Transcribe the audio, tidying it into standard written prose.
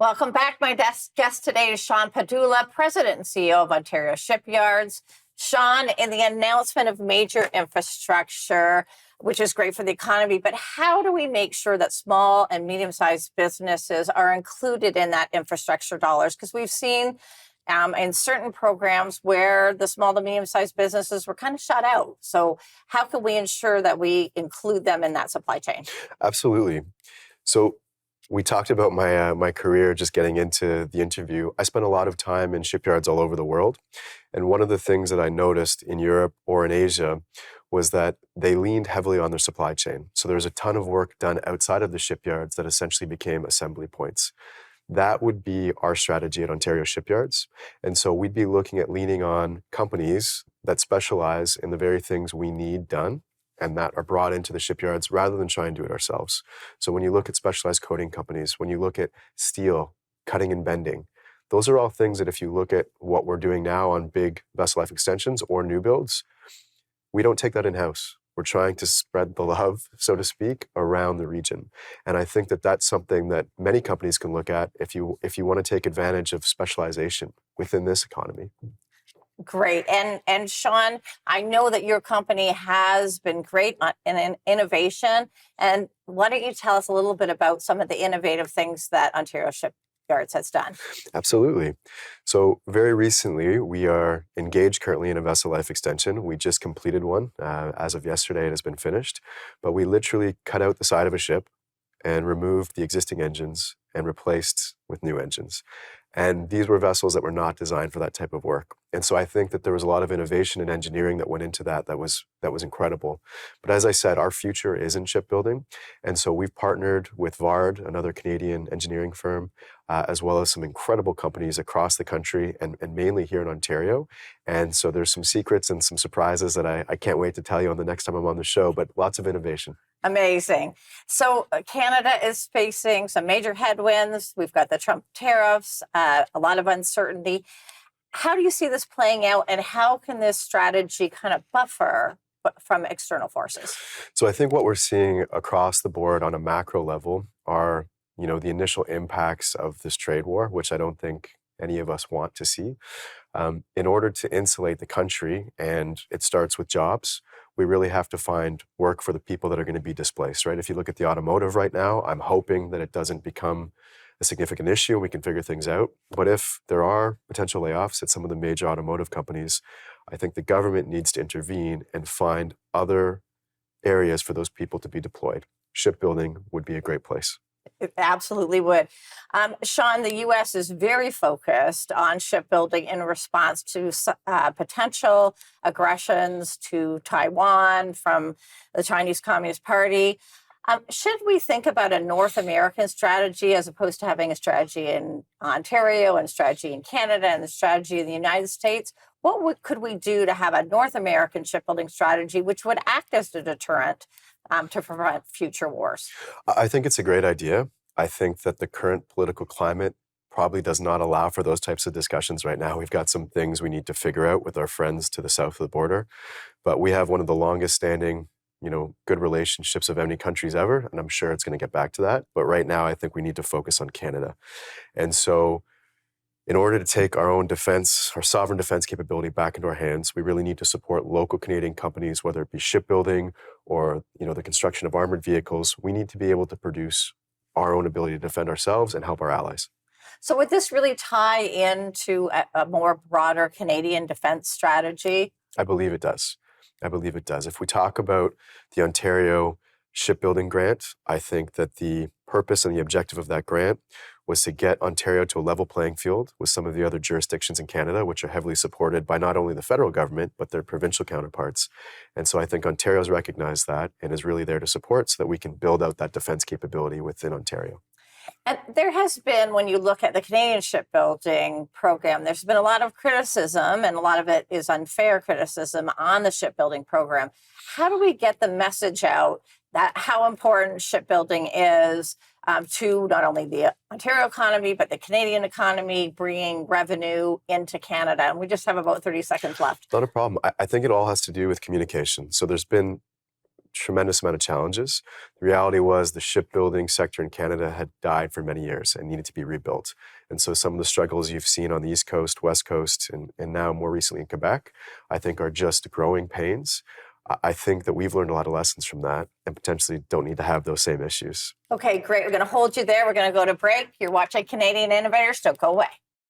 Welcome back. My guest today is Shaun Padulo, President and CEO of Ontario Shipyards. Shaun, in the announcement of major infrastructure, which is great for the economy, but how do we make sure that small and medium-sized businesses are included in that infrastructure dollars? Because we've seen in certain programs where the small to medium-sized businesses were kind of shut out. So how can we ensure that we include them in that supply chain? Absolutely. So we talked about my career just getting into the interview. I spent a lot of time in shipyards all over the world. And one of the things that I noticed in Europe or in Asia was that they leaned heavily on their supply chain. So there was a ton of work done outside of the shipyards that essentially became assembly points. That would be our strategy at Ontario Shipyards. And so we'd be looking at leaning on companies that specialize in the very things we need done and that are brought into the shipyards rather than try and do it ourselves. So when you look at specialized coating companies, when you look at steel, cutting and bending, those are all things that if you look at what we're doing now on big vessel life extensions or new builds, we don't take that in-house. We're trying to spread the love, so to speak, around the region. And I think that that's something that many companies can look at if you want to take advantage of specialization within this economy. Great. And Shaun, I know that your company has been great in innovation. And why don't you tell us a little bit about some of the innovative things that Ontario Shipyards has done? Absolutely. So very recently, we are engaged currently in a vessel life extension. We just completed one. As of yesterday, it has been finished. But we literally cut out the side of a ship and removed the existing engines and replaced with new engines. And these were vessels that were not designed for that type of work. And so I think that there was a lot of innovation and engineering that went into that was incredible. But as I said, our future is in shipbuilding. And so we've partnered with Vard, another Canadian engineering firm, as well as some incredible companies across the country and mainly here in Ontario. And so there's some secrets and some surprises that I can't wait to tell you on the next time I'm on the show, but lots of innovation. Amazing. So Canada is facing some major headwinds. We've got the Trump tariffs, a lot of uncertainty. How do you see this playing out, and how can this strategy kind of buffer from external forces? So I think what we're seeing across the board on a macro level are, the initial impacts of this trade war, which I don't think any of us want to see. In order to insulate the country, and it starts with jobs, we really have to find work for the people that are going to be displaced, right? If you look at the automotive right now, I'm hoping that it doesn't become a significant issue and we can figure things out. But if there are potential layoffs at some of the major automotive companies, I think the government needs to intervene and find other areas for those people to be deployed. Shipbuilding would be a great place. It absolutely would. Shaun, the U.S. is very focused on shipbuilding in response to potential aggressions to Taiwan from the Chinese Communist Party. Should we think about a North American strategy as opposed to having a strategy in Ontario and a strategy in Canada and a strategy in the United States? What could we do to have a North American shipbuilding strategy which would act as a deterrent to prevent future wars? I think it's a great idea. I think that the current political climate probably does not allow for those types of discussions right now. We've got some things we need to figure out with our friends to the south of the border, but we have one of the longest standing, good relationships of any countries ever, and I'm sure it's going to get back to that. But right now, I think we need to focus on Canada. And so in order to take our own defense, our sovereign defense capability back into our hands, we really need to support local Canadian companies, whether it be shipbuilding or, the construction of armored vehicles. We need to be able to produce our own ability to defend ourselves and help our allies. So would this really tie into a more broader Canadian defense strategy? I believe it does. If we talk about the Ontario Shipbuilding Grant, I think that the purpose and the objective of that grant was to get Ontario to a level playing field with some of the other jurisdictions in Canada, which are heavily supported by not only the federal government, but their provincial counterparts. And so I think Ontario's recognized that and is really there to support so that we can build out that defense capability within Ontario. And there has been, when you look at the Canadian shipbuilding program, there's been a lot of criticism, and a lot of it is unfair criticism on the shipbuilding program. How do we get the message out that how important shipbuilding is to not only the Ontario economy, but the Canadian economy, bringing revenue into Canada? And we just have about 30 seconds left. Not a problem. I think it all has to do with communication. So there's been tremendous amount of challenges. The reality was the shipbuilding sector in Canada had died for many years and needed to be rebuilt. And so some of the struggles you've seen on the East Coast, West Coast, and now more recently in Quebec, I think are just growing pains. I think that we've learned a lot of lessons from that and potentially don't need to have those same issues. Okay, great. We're going to hold you there. We're going to go to break. You're watching Canadian Innovators. Don't go away.